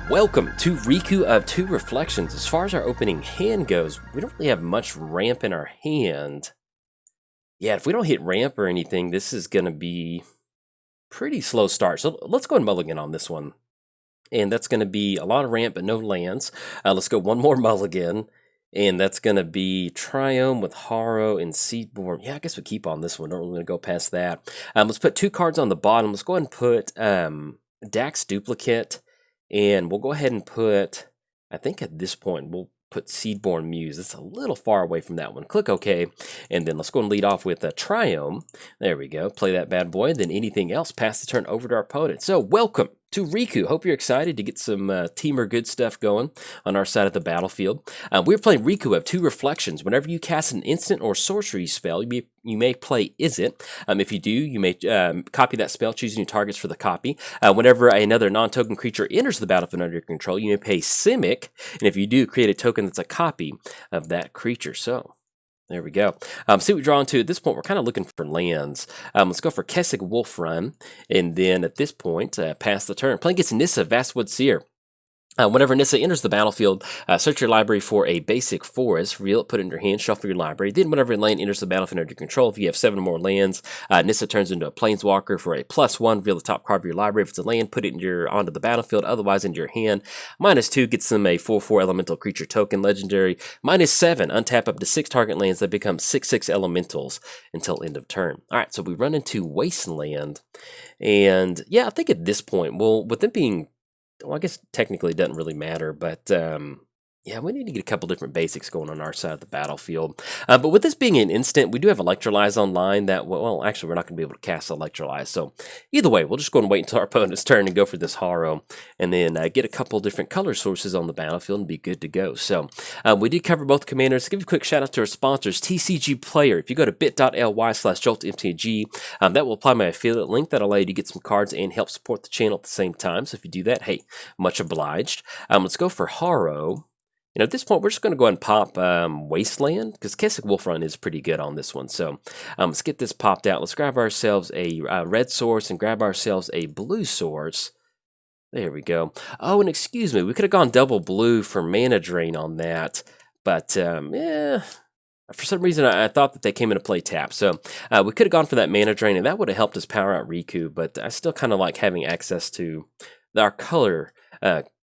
Welcome to Riku of Two Reflections. As far as our opening hand goes, we don't really have much ramp in our hand. Yeah, if we don't hit ramp or anything, this is going to be pretty slow start. So let's go and mulligan on this one. And that's going to be a lot of ramp but no lands. Let's go one more mulligan. And that's going to be Triome with Haro and Seedborn. Yeah, I guess we keep on this one. Don't really want to go past that. Let's put two cards on the bottom. Let's go ahead and put Dax Duplicate. And we'll go ahead and put, I think at this point, we'll put Seedborn Muse. It's a little far away from that one. Click OK. And then let's go and lead off with a Triome. There we go. Play that bad boy. Then anything else, pass the turn over to our opponent. So welcome to Riku. Hope you're excited to get some teamer good stuff going on our side of the battlefield. We're playing Riku of Two Reflections. Whenever you cast an instant or sorcery spell, you may play Is It. If you do, you may copy that spell, choosing your targets for the copy. Whenever another non-token creature enters the battlefield under your control, you may pay Simic, and if you do, create a token that's a copy of that creature. So there we go. See what we draw into. At this point, we're kind of looking for lands. Let's go for Kessig Wolf Run, and then at this point, pass the turn. Playing against Nissa, Vastwood Seer. Whenever Nissa enters the battlefield, search your library for a basic forest, reveal it, put it in your hand, shuffle your library. Then whenever a land enters the battlefield under your control, if you have 7 or more lands, Nissa turns into a planeswalker for a +1, reveal the top card of your library. If it's a land, put it onto the battlefield, otherwise into your hand. -2 gets them a 4/4 elemental creature token, legendary. -7, untap up to 6 target lands that become 6/6 elementals until end of turn. Alright, so we run into Wasteland, and yeah, I think at this point, well, with them being, well, I guess technically it doesn't really matter, but yeah, we need to get a couple different basics going on our side of the battlefield. But with this being an instant, we do have Electrolyze online that, well, actually, we're not going to be able to cast Electrolyze. So either way, we'll just go and wait until our opponent's turn and go for this Haro, and then get a couple different color sources on the battlefield and be good to go. So we did cover both commanders. Give a quick shout out to our sponsors, TCG Player. If you go to bit.ly/Jolt MTG, that will apply my affiliate link that allow you to get some cards and help support the channel at the same time. So if you do that, hey, much obliged. Let's go for Haro. At this point, we're just going to go ahead and pop Wasteland, because Kessig Wolf Run is pretty good on this one. So let's get this popped out. Let's grab ourselves a red source and grab ourselves a blue source. There we go. Oh, and excuse me, we could have gone double blue for mana drain on that. But, yeah, for some reason, I thought that they came into play tap. So we could have gone for that mana drain, and that would have helped us power out Riku. But I still kind of like having access to our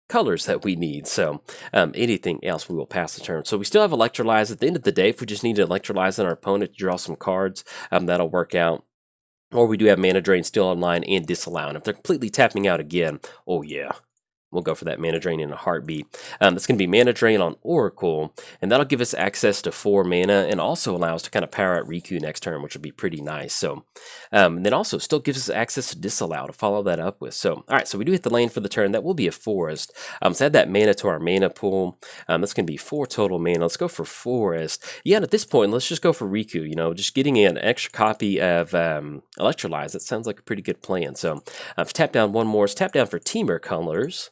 colors that we need. So anything else, we will pass the turn. So we still have Electrolyze. At the end of the day, if we just need to Electrolyze on our opponent to draw some cards, that'll work out. Or we do have Mana Drain still online and Disallow. And if they're completely tapping out again, oh yeah, we'll go for that Mana Drain in a heartbeat. That's going to be Mana Drain on Oracle, and that'll give us access to 4 mana and also allow us to kind of power out Riku next turn, which would be pretty nice. So, and then also still gives us access to Disallow to follow that up with. So, all right, so we do hit the land for the turn. That will be a forest. So add that mana to our mana pool. That's going to be 4 total mana. Let's go for forest. Yeah, and at this point, let's just go for Riku. Just getting an extra copy of Electrolyze. That sounds like a pretty good plan. So, tap down one more. Let's tap down for Teamer colors.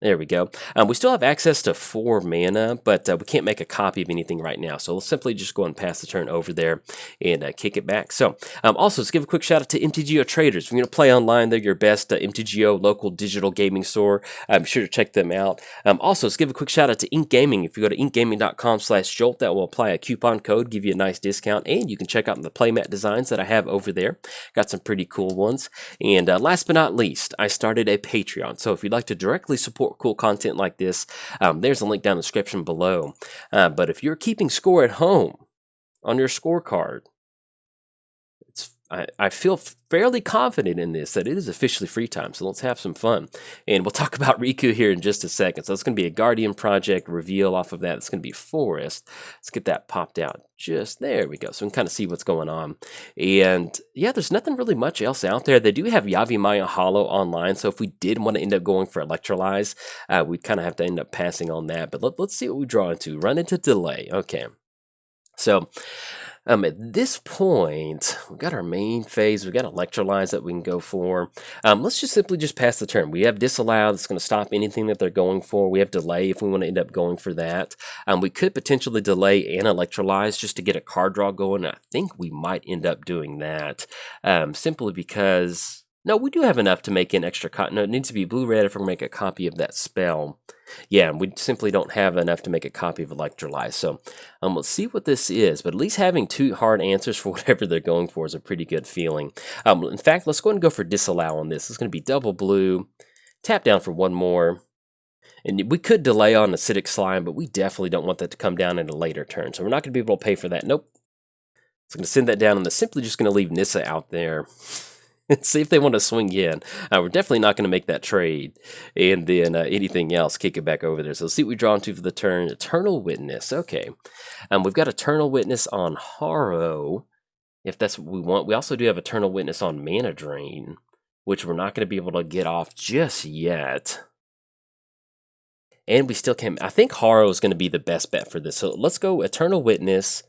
There we go. We still have access to 4 mana, but we can't make a copy of anything right now. So we'll simply just go and pass the turn over there and kick it back. So also, let's give a quick shout out to MTGOTraders. If you're going to play online, they're your best MTGO local digital gaming store. Be sure to check them out. Also, let's give a quick shout out to Ink Gaming. If you go to inkgaming.com/Jolt, that will apply a coupon code, give you a nice discount, and you can check out the playmat designs that I have over there. Got some pretty cool ones. And last but not least, I started a Patreon. So if you'd like to directly support cool content like this, there's a link down in the description below. But if you're keeping score at home on your scorecard, I feel fairly confident in this that it is officially free time, so let's have some fun. And we'll talk about Riku here in just a second. So it's going to be a Guardian project reveal off of that. It's going to be Forest. Let's get that popped out. Just there we go. So we can kind of see what's going on. And yeah, there's nothing really much else out there. They do have Yavimaya Hollow online, so if we did want to end up going for Electrolyze, we'd kind of have to end up passing on that. But let's see what we draw into. Run into Delay. Okay. So at this point, we've got our main phase. We've got Electrolyze that we can go for. Let's just simply pass the turn. We have Disallow. That's going to stop anything that they're going for. We have Delay if we want to end up going for that. We could potentially Delay and Electrolyze just to get a card draw going. I think we might end up doing that simply because No, we do have enough to make an extra copy. No, it needs to be blue-red if we're going to make a copy of that spell. Yeah, we simply don't have enough to make a copy of Electrolyze. So let's see what this is. But at least having two hard answers for whatever they're going for is a pretty good feeling. In fact, let's go ahead and go for Disallow on this. It's going to be double blue. Tap down for one more. And we could delay on Acidic Slime, but we definitely don't want that to come down in a later turn. So we're not going to be able to pay for that. Nope. So I'm going to send that down, and I'm simply just going to leave Nissa out there. See if they want to swing in. We're definitely not going to make that trade. And then anything else, kick it back over there. So let's see what we draw into for the turn. Eternal Witness. Okay. We've got Eternal Witness on Harrow, if that's what we want. We also do have Eternal Witness on Mana Drain, which we're not going to be able to get off just yet. And we still can't. I think Harrow is going to be the best bet for this. So let's go Eternal Witness.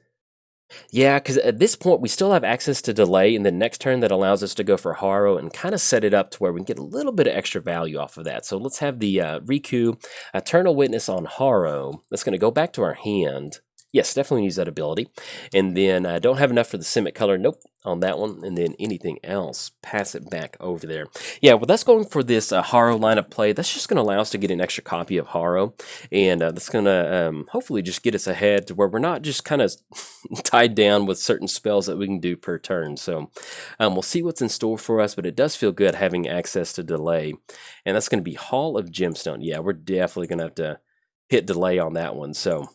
Yeah, because at this point, we still have access to delay in the next turn that allows us to go for Harrow and kind of set it up to where we can get a little bit of extra value off of that. So let's have the Riku Eternal Witness on Harrow. That's going to go back to our hand. Yes, definitely use that ability. And then I don't have enough for the Simic color. Nope, on that one. And then anything else, pass it back over there. Yeah, well, that's going for this Harrow line of play. That's just going to allow us to get an extra copy of Harrow. And that's going to hopefully just get us ahead to where we're not just kind of tied down with certain spells that we can do per turn. So we'll see what's in store for us, but it does feel good having access to delay. And that's going to be Hall of Gemstone. Yeah, we're definitely going to have to hit delay on that one. So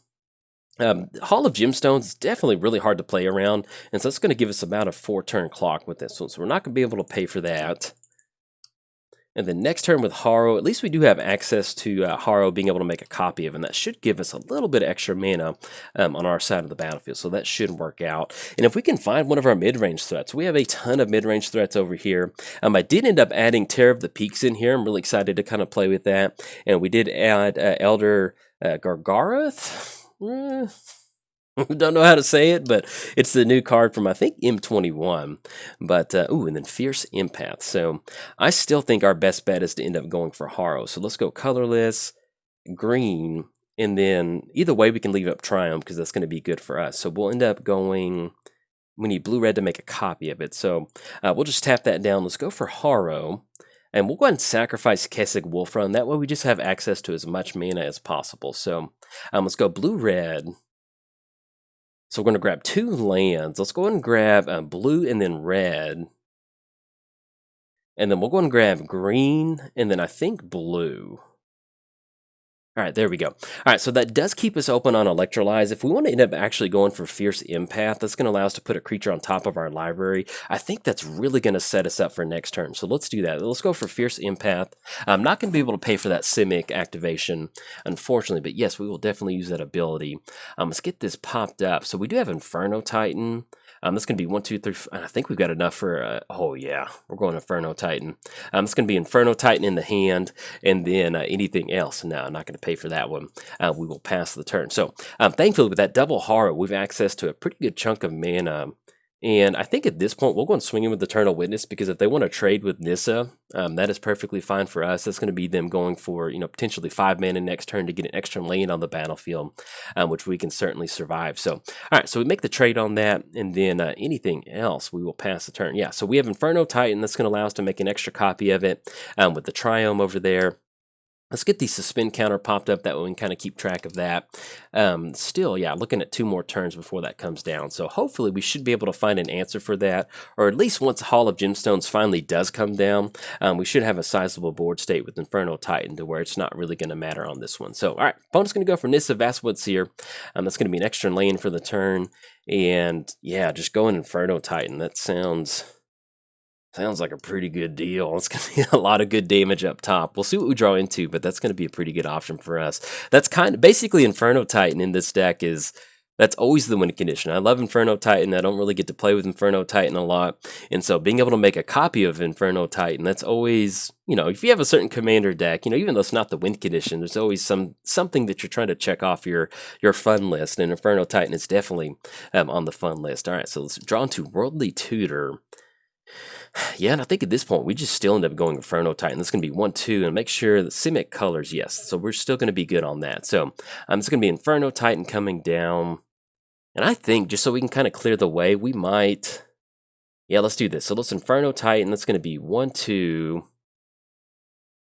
Hall of Gemstones is definitely really hard to play around, and so it's going to give us about a 4-turn clock with this one, so we're not going to be able to pay for that. And then next turn with Harrow, at least we do have access to Harrow being able to make a copy of it, and that should give us a little bit of extra mana on our side of the battlefield, so that should work out. And if we can find one of our mid-range threats, we have a ton of mid-range threats over here. I did end up adding Terror of the Peaks in here. I'm really excited to kind of play with that. And we did add Elder Gargaroth. Don't know how to say it, but it's the new card from, I think, M21. But, and then Fierce Empath. So I still think our best bet is to end up going for Harrow. So let's go colorless, green, and then either way we can leave up Triumph because that's going to be good for us. So we'll end up going, we need blue-red to make a copy of it. So we'll just tap that down. Let's go for Harrow. And we'll go ahead and sacrifice Kessig Wolfrun. That way we just have access to as much mana as possible. So let's go blue-red. So we're going to grab 2 lands. Let's go ahead and grab blue and then red. And then we'll go ahead and grab green and then I think blue. All right, there we go. All right, so that does keep us open on Electrolyze. If we want to end up actually going for Fierce Empath, that's going to allow us to put a creature on top of our library. I think that's really going to set us up for next turn. So let's do that. Let's go for Fierce Empath. I'm not going to be able to pay for that Simic activation, unfortunately, but yes, we will definitely use that ability. Let's get this popped up. So we do have Inferno Titan. That's going to be 1, 2, 3, and I think we've got enough for, oh yeah, we're going Inferno Titan. It's going to be Inferno Titan in the hand, and then anything else. No, I'm not going to pay for that one. We will pass the turn. So thankfully, with that double Harrow, we've access to a pretty good chunk of mana. And I think at this point, we'll go and swing in with Eternal Witness, because if they want to trade with Nissa, that is perfectly fine for us. That's going to be them going for, potentially 5 mana next turn to get an extra lane on the battlefield, which we can certainly survive. So, all right, so we make the trade on that, and then anything else, we will pass the turn. Yeah, so we have Inferno Titan. That's going to allow us to make an extra copy of it with the Triome over there. Let's get the suspend counter popped up. That way we can kind of keep track of that. Still, yeah, looking at 2 more turns before that comes down. So hopefully we should be able to find an answer for that. Or at least once Hall of Gemstones finally does come down, we should have a sizable board state with Inferno Titan to where it's not really going to matter on this one. So, all right, opponent's going to go for Nissa, Vastwood Seer. That's going to be an extra lane for the turn. And yeah, just going Inferno Titan. That sounds like a pretty good deal. It's going to be a lot of good damage up top. We'll see what we draw into, but that's going to be a pretty good option for us. That's kind of basically Inferno Titan in this deck that's always the win condition. I love Inferno Titan. I don't really get to play with Inferno Titan a lot. And so being able to make a copy of Inferno Titan, that's always, if you have a certain commander deck, even though it's not the win condition, there's always something that you're trying to check off your fun list. And Inferno Titan is definitely on the fun list. All right, so let's draw into Worldly Tutor. Yeah, and I think at this point, we just still end up going Inferno Titan. That's going to be 1, 2, and make sure the Simic colors, yes. So we're still going to be good on that. So it's going to be Inferno Titan coming down. And I think, just so we can kind of clear the way, we might Yeah, let's do this. So let's Inferno Titan. That's going to be 1, 2,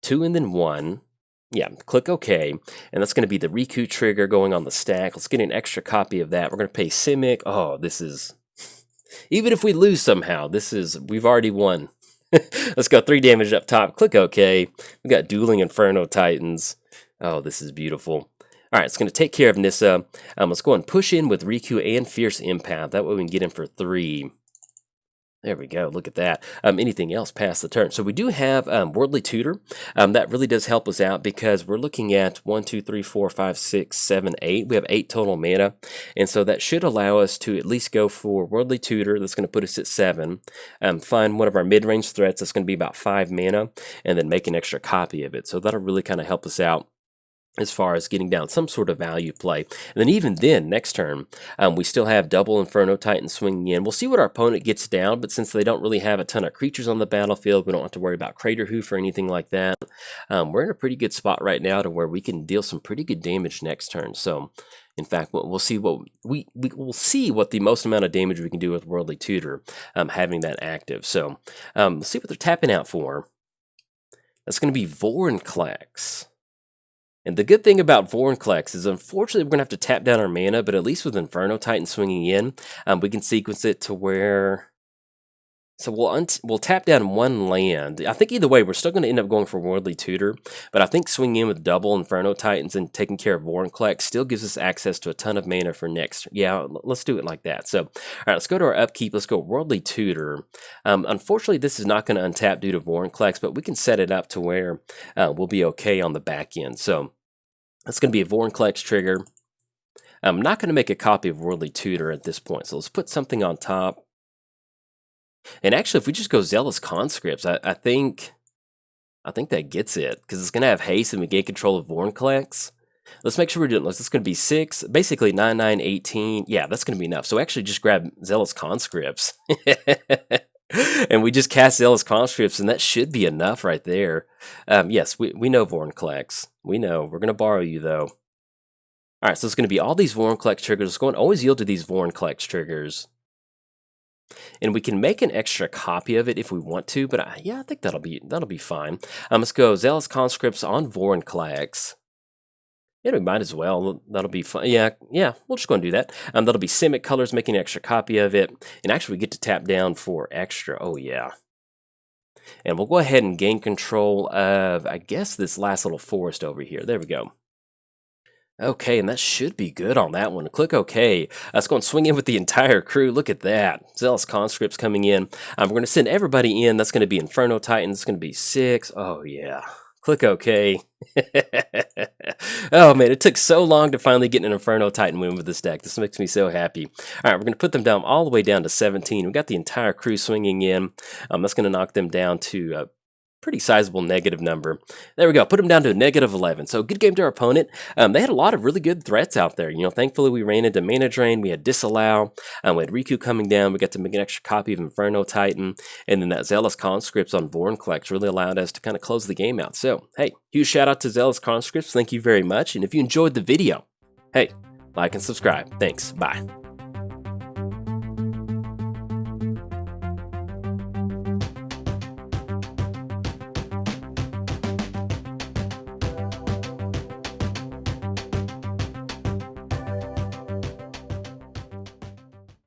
2, and then 1. Yeah, click OK. And that's going to be the Riku trigger going on the stack. Let's get an extra copy of that. We're going to pay Simic. Oh, this is... Even if we lose somehow, we've already won. Let's go 3 damage up top. Click OK. We got Dueling Inferno Titans. Oh, this is beautiful. All right, it's going to take care of Nissa. Let's go and push in with Riku and Fierce Empath. That way we can get in for 3. There we go. Look at that. Anything else past the turn? So we do have Worldly Tutor. That really does help us out because we're looking at 1, 2, 3, 4, 5, 6, 7, 8. We have 8 total mana. And so that should allow us to at least go for Worldly Tutor. That's going to put us at 7. Find one of our mid-range threats. That's going to be about 5 mana. And then make an extra copy of it. So that'll really kind of help us out as far as getting down some sort of value play. And then even then, next turn, we still have double Inferno Titan swinging in. We'll see what our opponent gets down, but since they don't really have a ton of creatures on the battlefield, we don't have to worry about Crater Hoof or anything like that. We're in a pretty good spot right now to where we can deal some pretty good damage next turn. So, in fact, we'll see what we'll see what the most amount of damage we can do with Worldly Tutor, having that active. So, let's see what they're tapping out for. That's going to be Vorinclex. And the good thing about Vorinclex is, unfortunately, we're going to have to tap down our mana, but at least with Inferno Titan swinging in, we can sequence it to where... So we'll tap down 1 land. I think either way, we're still going to end up going for Worldly Tutor, but I think swinging in with double Inferno Titans and taking care of Vorinclex still gives us access to a ton of mana for next. Yeah, let's do it like that. So, all right, let's go to our upkeep. Let's go Worldly Tutor. Unfortunately, this is not going to untap due to Vorinclex, but we can set it up to where we'll be okay on the back end. So that's going to be a Vorinclex trigger. I'm not going to make a copy of Worldly Tutor at this point, so let's put something on top. And actually, if we just go Zealous Conscripts, I think that gets it, because it's going to have haste and we gain control of Vorinclex. Let's make sure we're doing this. This is going to be 6, basically 9, 9, 18. Yeah, that's going to be enough. So actually just grab Zealous Conscripts. And we just cast Zealous Conscripts, and that should be enough right there. Yes, we know Vorinclex. We know. We're going to borrow you, though. All right, so it's going to be all these Vorinclex triggers. Let's go and always yield to these Vorinclex triggers. And we can make an extra copy of it if we want to, but yeah, I think that'll be fine. Let's go Zealous Conscripts on Vorinclex. Yeah, we might as well. That'll be fun. Yeah, we'll just go and do that. That'll be Simic Colors, making an extra copy of it. And actually, we get to tap down for extra. Oh, yeah. And we'll go ahead and gain control of, I guess, this last little forest over here. There we go. Okay, and that should be good on that one. Click OK. Let's go and swing in with the entire crew. Look at that. Zealous Conscripts coming in. We're going to send everybody in. That's going to be Inferno Titans. It's going to be 6. Oh, yeah. Click OK. Oh, man, it took so long to finally get an Inferno Titan win with this deck. This makes me so happy. All right, we're going to put them down all the way down to 17. We got the entire crew swinging in. That's going to knock them down to... pretty sizable negative number. There we go. Put them down to a negative 11. So good game to our opponent. They had a lot of really good threats out there. You know, thankfully we ran into Mana Drain. We had Disallow. We had Riku coming down. We got to make an extra copy of Inferno Titan. And then that Zealous Conscripts on Vorinclex really allowed us to kind of close the game out. So, hey, huge shout out to Zealous Conscripts. Thank you very much. And if you enjoyed the video, hey, like and subscribe. Thanks. Bye.